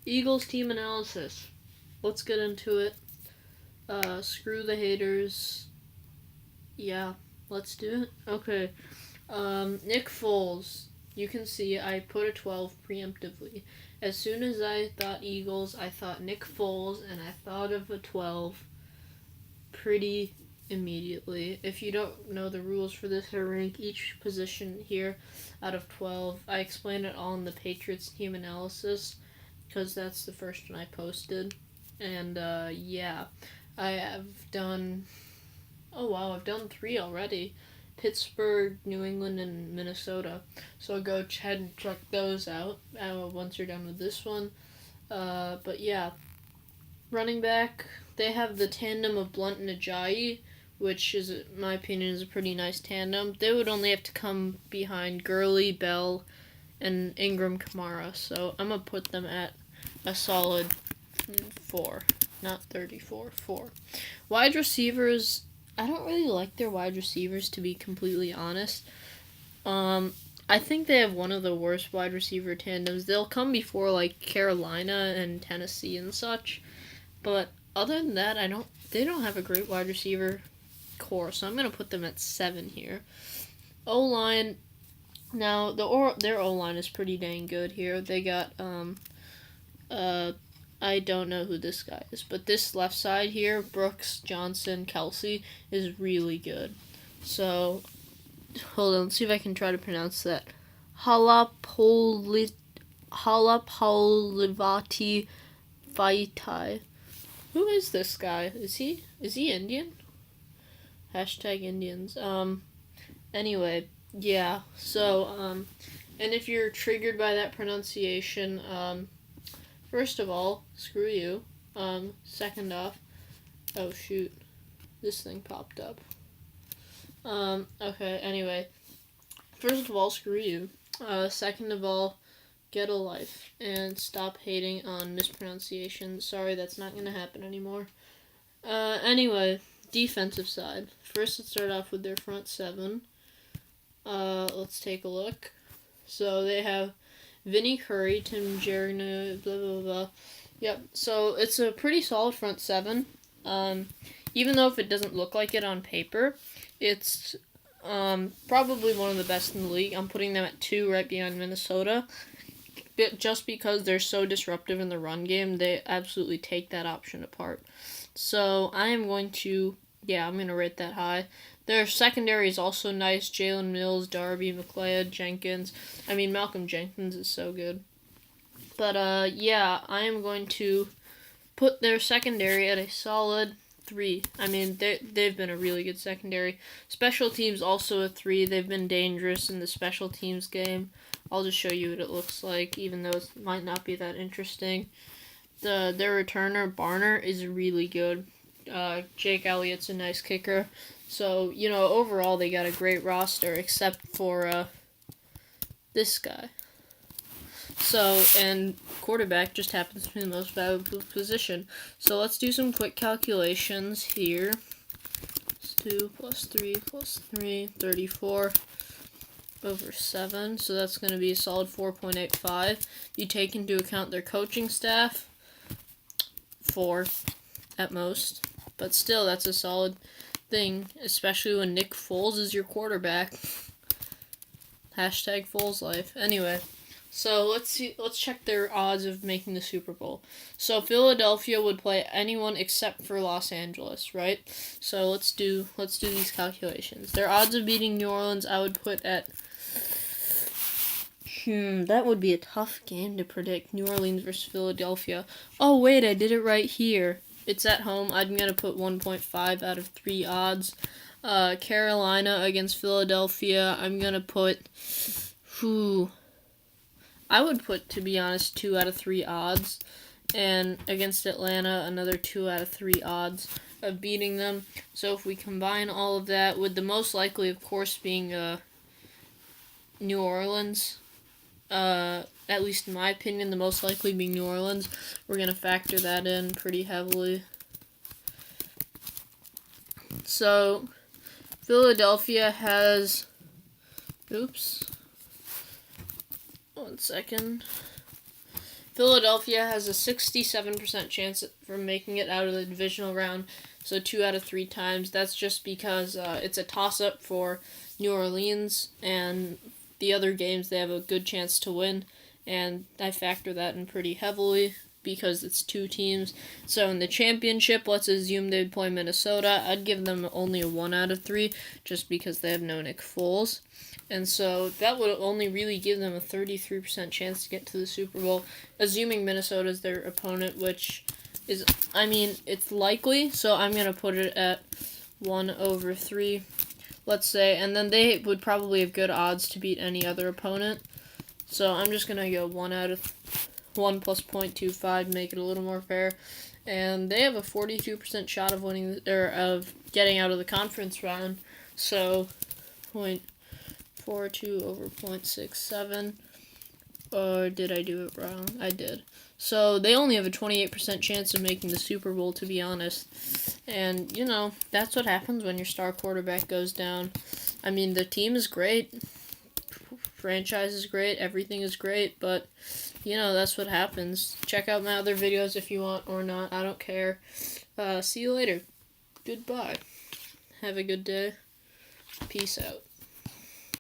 Eagles team analysis. Let's get into it. Screw the haters. Yeah, let's do it. Okay. Nick Foles. You can see I put a 12 preemptively. As soon as I thought Eagles, I thought Nick Foles, and I thought of a 12 pretty immediately. If you don't know the rules for this, I rank each position here out of 12. I explained it all in the Patriots team analysis because that's the first one I posted. And yeah, I have done. Oh wow, I've done 3 already. Pittsburgh, New England, and Minnesota. So go ahead and check those out once you're done with this one. But yeah, running back, they have the tandem of Blunt and Ajayi, which is, in my opinion, is a pretty nice tandem. They would only have to come behind Gurley, Bell, and Ingram Kamara. So I'm going to put them at a solid 4. Not 34, 4. Wide receivers, I don't really like their wide receivers, to be completely honest. I think they have one of the worst wide receiver tandems. They'll come before like Carolina and Tennessee and such, but other than that, they don't have a great wide receiver core. So I'm gonna put them at 7 here. O-line, now their O-line is pretty dang good here. They got I don't know who this guy is, but this left side here, Brooks, Johnson, Kelsey, is really good. So, hold on, let's see if I can try to pronounce that. Halapolivati Vaitai. Who is this guy? Is he Indian? Hashtag Indians. Anyway, yeah. So, and if you're triggered by that pronunciation, first of all, screw you. Second off, oh shoot, this thing popped up. Okay, anyway. First of all, screw you. Second of all, get a life and stop hating on mispronunciation. Sorry, that's not gonna happen anymore. Anyway, defensive side. First, let's start off with their front 7. Let's take a look. So they have Vinny Curry, Tim Jernigan, blah, blah, blah. Yep, so it's a pretty solid front 7. Even though if it doesn't look like it on paper, it's probably one of the best in the league. I'm putting them at 2 right behind Minnesota. Just because they're so disruptive in the run game, they absolutely take that option apart. So I'm going to rate that high. Their secondary is also nice. Jalen Mills, Darby, McLeod, Jenkins. I mean, Malcolm Jenkins is so good. But, I am going to put their secondary at a solid 3. I mean, they've been a really good secondary. Special teams also a 3. They've been dangerous in the special teams game. I'll just show you what it looks like, even though it might not be that interesting. Their returner, Barner, is really good. Jake Elliott's a nice kicker. So, overall they got a great roster, except for this guy. So, and quarterback just happens to be the most valuable position. So let's do some quick calculations here. It's 2 plus 3 plus 3, 34 over 7. So that's going to be a solid 4.85. You take into account their coaching staff, 4 at most. But still, that's a solid thing, especially when Nick Foles is your quarterback. Hashtag Foles life. Anyway, so let's check their odds of making the Super Bowl. So Philadelphia would play anyone except for Los Angeles, right? So let's do these calculations. Their odds of beating New Orleans, I would put at that would be a tough game to predict. New Orleans versus Philadelphia. Oh wait, I did it right here. It's at home. I'm going to put 1.5 out of 3 odds. Carolina against Philadelphia, I'm going to put, I would put, to be honest, 2 out of 3 odds. And against Atlanta, another 2 out of 3 odds of beating them. So if we combine all of that, with the most likely, of course, being New Orleans, at least in my opinion, the most likely being New Orleans. We're going to factor that in pretty heavily. So, Philadelphia has... Oops. 1 second. Philadelphia has a 67% chance for making it out of the divisional round, so 2 out of 3 times. That's just because it's a toss-up for New Orleans, and the other games they have a good chance to win, and I factor that in pretty heavily because it's 2 teams. So in the championship, let's assume they'd play Minnesota. I'd give them only a 1 out of 3 just because they have no Nick Foles. And so that would only really give them a 33% chance to get to the Super Bowl, assuming Minnesota is their opponent, which is, it's likely, so I'm going to put it at 1 over 3, let's say, and then they would probably have good odds to beat any other opponent. So I'm just going to go 1 plus 0.25, make it a little more fair. And they have a 42% shot of winning, or of getting out of the conference round. So 0.42 over 0.67. Or did I do it wrong? I did. So they only have a 28% chance of making the Super Bowl, to be honest. And, that's what happens when your star quarterback goes down. The team is great. Franchise is great. Everything is great. But, that's what happens. Check out my other videos if you want or not. I don't care. See you later. Goodbye. Have a good day. Peace out.